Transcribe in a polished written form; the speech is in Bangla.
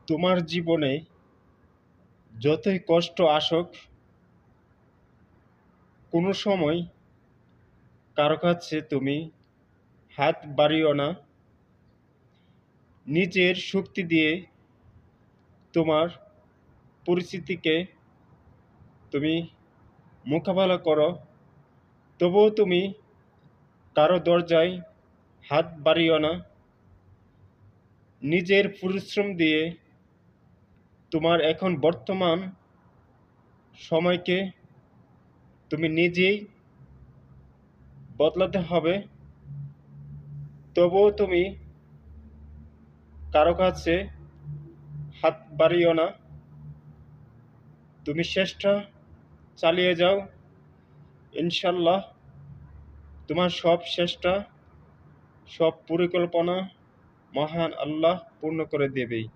তোমার জীবনে যতই কষ্ট আসুক, কোনো সময় কারো কাছে তুমি হাত বাড়িও না। নিজের শক্তি দিয়ে তোমার পরিস্থিতিকে তুমি মোকাবেলা করো। তবুও তুমি কারো দরজায় হাত বাড়িও না। নিজের পরিশ্রম দিয়ে তোমার এখন বর্তমান সময়কে তুমি নিজেই বদলাতে হবে। তবুও তুমি কারো কাছে হাত বাড়িও না। তুমি চেষ্টা চালিয়ে যাও। ইনশাল্লাহ তোমার সব চেষ্টা, সব পরিকল্পনা মহান আল্লাহ পূর্ণ করে দেবেই।